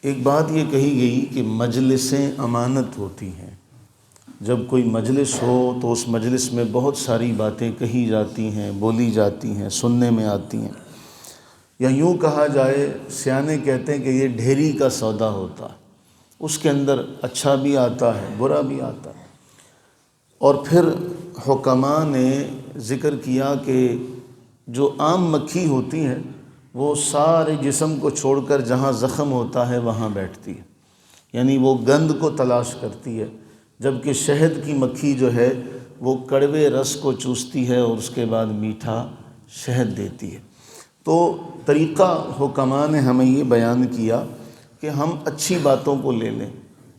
ایک بات یہ کہی گئی کہ مجلسیں امانت ہوتی ہیں۔ جب کوئی مجلس ہو تو اس مجلس میں بہت ساری باتیں کہی جاتی ہیں، بولی جاتی ہیں، سننے میں آتی ہیں، یا یوں کہا جائے سیانے کہتے ہیں کہ یہ ڈھیری کا سودا ہوتا ہے، اس کے اندر اچھا بھی آتا ہے برا بھی آتا ہے۔ اور پھر حکماء نے ذکر کیا کہ جو عام مکھی ہوتی ہے وہ سارے جسم کو چھوڑ کر جہاں زخم ہوتا ہے وہاں بیٹھتی ہے، یعنی وہ گند کو تلاش کرتی ہے، جبکہ شہد کی مکھی جو ہے وہ کڑوے رس کو چوستی ہے اور اس کے بعد میٹھا شہد دیتی ہے۔ تو طریقہ حکماء نے ہمیں یہ بیان کیا کہ ہم اچھی باتوں کو لے لیں۔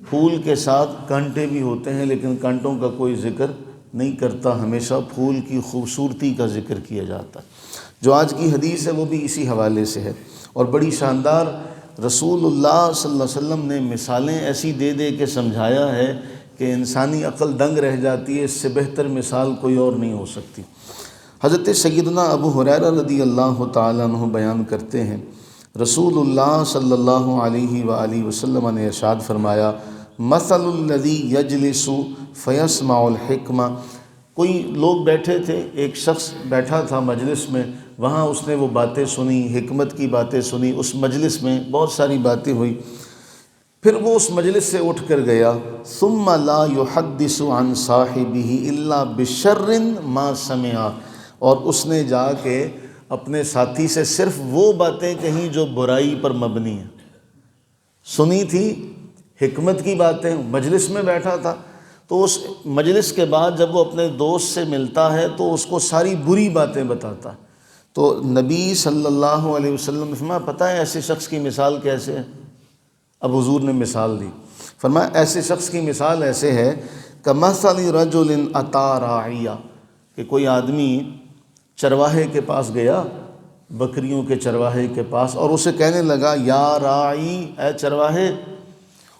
پھول کے ساتھ کانٹے بھی ہوتے ہیں لیکن کانٹوں کا کوئی ذکر نہیں کرتا، ہمیشہ پھول کی خوبصورتی کا ذکر کیا جاتا ہے۔ جو آج کی حدیث ہے وہ بھی اسی حوالے سے ہے، اور بڑی شاندار رسول اللہ صلی اللہ علیہ وسلم نے مثالیں ایسی دے دے کے سمجھایا ہے کہ انسانی عقل دنگ رہ جاتی ہے، اس سے بہتر مثال کوئی اور نہیں ہو سکتی۔ حضرت سیدنا ابو ہریرہ رضی اللہ تعالیٰ عنہ بیان کرتے ہیں، رسول اللہ صلی اللہ علیہ وآلہ وسلم نے ارشاد فرمایا، مثل الذی یجلس فیسمع الحکمہ۔ کوئی لوگ بیٹھے تھے، ایک شخص بیٹھا تھا مجلس میں، وہاں اس نے وہ باتیں سنی، حکمت کی باتیں سنی، اس مجلس میں بہت ساری باتیں ہوئی، پھر وہ اس مجلس سے اٹھ کر گیا، ثم لا يحدث عن صاحبہ الا بشر ما سمع، اور اس نے جا کے اپنے ساتھی سے صرف وہ باتیں کہیں جو برائی پر مبنی ہیں۔ سنی تھی حکمت کی باتیں، مجلس میں بیٹھا تھا، تو اس مجلس کے بعد جب وہ اپنے دوست سے ملتا ہے تو اس کو ساری بری باتیں بتاتا ہے۔ تو نبی صلی اللہ علیہ وسلم نے فرمایا، پتہ ہے ایسے شخص کی مثال کیسے ہے؟ اب حضور نے مثال دی، فرمایا ایسے شخص کی مثال ایسے ہے کمثل رجل اتی راعیہ، کہ کوئی آدمی چرواہے کے پاس گیا، بکریوں کے چرواہے کے پاس، اور اسے کہنے لگا، یا راعی، اے چرواہے،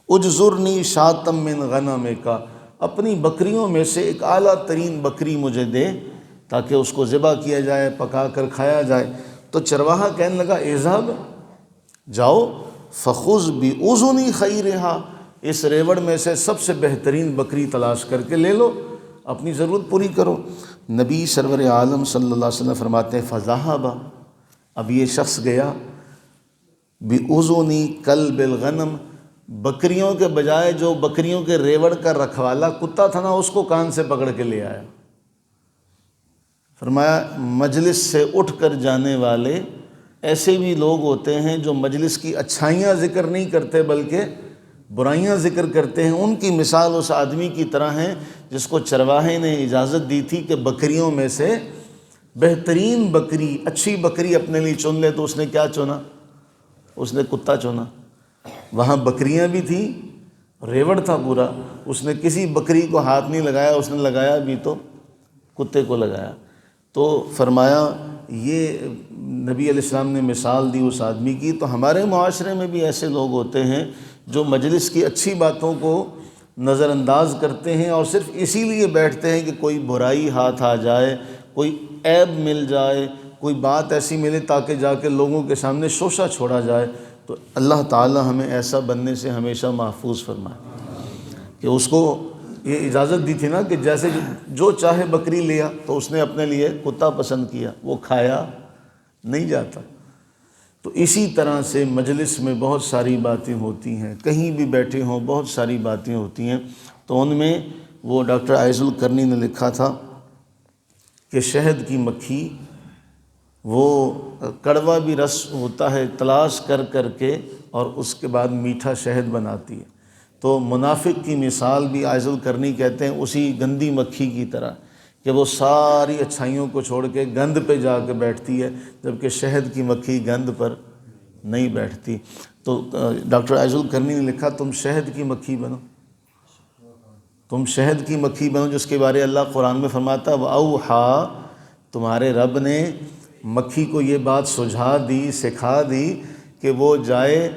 اجزرنی شاۃ من غنمک، اپنی بکریوں میں سے ایک اعلیٰ ترین بکری مجھے دے تاکہ اس کو ذبح کیا جائے، پکا کر کھایا جائے۔ تو چرواہا کہنے لگا، اذهب، جاؤ، فخذ باذن خیرھا، اس ریوڑ میں سے سب سے بہترین بکری تلاش کر کے لے لو، اپنی ضرورت پوری کرو۔ نبی سرور عالم صلی اللہ علیہ وسلم فرماتے ہیں، فذهب، اب یہ شخص گیا، باذن کلب الغنم، بکریوں کے بجائے جو بکریوں کے ریوڑ کا رکھوالا کتا تھا نا، اس کو کان سے پکڑ کے لے آیا۔ فرمایا مجلس سے اٹھ کر جانے والے ایسے بھی لوگ ہوتے ہیں جو مجلس کی اچھائیاں ذکر نہیں کرتے بلکہ برائیاں ذکر کرتے ہیں، ان کی مثال اس آدمی کی طرح ہے جس کو چرواہے نے اجازت دی تھی کہ بکریوں میں سے بہترین بکری، اچھی بکری اپنے لیے چن لے، تو اس نے کیا چنا؟ اس نے کتا چنا۔ وہاں بکریاں بھی تھیں، ریوڑ تھا پورا، اس نے کسی بکری کو ہاتھ نہیں لگایا، اس نے لگایا بھی تو کتے کو لگایا۔ تو فرمایا یہ نبی علیہ السلام نے مثال دی اس آدمی کی۔ تو ہمارے معاشرے میں بھی ایسے لوگ ہوتے ہیں جو مجلس کی اچھی باتوں کو نظر انداز کرتے ہیں اور صرف اسی لیے بیٹھتے ہیں کہ کوئی برائی ہاتھ آ جائے، کوئی عیب مل جائے، کوئی بات ایسی ملے تاکہ جا کے لوگوں کے سامنے شوشہ چھوڑا جائے۔ تو اللہ تعالی ہمیں ایسا بننے سے ہمیشہ محفوظ فرمائے کہ اس کو یہ اجازت دی تھی نا کہ جیسے جو چاہے بکری لیا، تو اس نے اپنے لیے کتا پسند کیا، وہ کھایا نہیں جاتا۔ تو اسی طرح سے مجلس میں بہت ساری باتیں ہوتی ہیں، کہیں بھی بیٹھے ہوں بہت ساری باتیں ہوتی ہیں۔ تو ان میں وہ ڈاکٹر عائض القرنی نے لکھا تھا کہ شہد کی مکھی وہ کڑوا بھی رس ہوتا ہے تلاش کر کر کے اور اس کے بعد میٹھا شہد بناتی ہے۔ تو منافق کی مثال بھی عائض القرنی کہتے ہیں اسی گندی مکھی کی طرح کہ وہ ساری اچھائیوں کو چھوڑ کے گند پہ جا کے بیٹھتی ہے، جبکہ شہد کی مکھی گند پر نہیں بیٹھتی۔ تو ڈاکٹر عائض القرنی نے لکھا، تم شہد کی مکھی بنو، تم شہد کی مکھی بنو جس کے بارے اللہ قرآن میں فرماتا ہے، وَأَوْحَا، تمہارے رب نے مکھی کو یہ بات سجھا دی، سکھا دی کہ وہ جائے،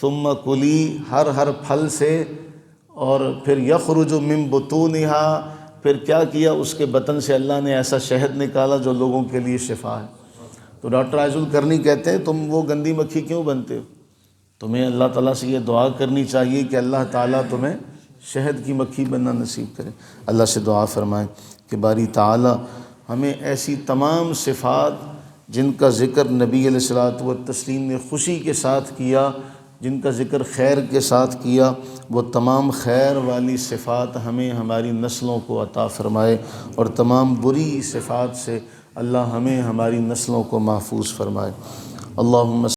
ثم کلی، ہر پھل سے، اور پھر یخرج من بطونہا، پھر کیا کیا، اس کے بطن سے اللہ نے ایسا شہد نکالا جو لوگوں کے لیے شفا ہے۔ تو ڈاکٹر عائض القرنی کہتے ہیں تم وہ گندی مکھی کیوں بنتے ہو؟ تمہیں اللہ تعالیٰ سے یہ دعا کرنی چاہیے کہ اللہ تعالیٰ تمہیں شہد کی مکھی بننا نصیب کرے۔ اللہ سے دعا فرمائیں کہ باری تعالیٰ ہمیں ایسی تمام صفات جن کا ذکر نبی علیہ الصلوۃ والتسلیم نے خوشی کے ساتھ کیا، جن کا ذکر خیر کے ساتھ کیا، وہ تمام خیر والی صفات ہمیں ہماری نسلوں کو عطا فرمائے، اور تمام بری صفات سے اللہ ہمیں ہماری نسلوں کو محفوظ فرمائے۔ اللہم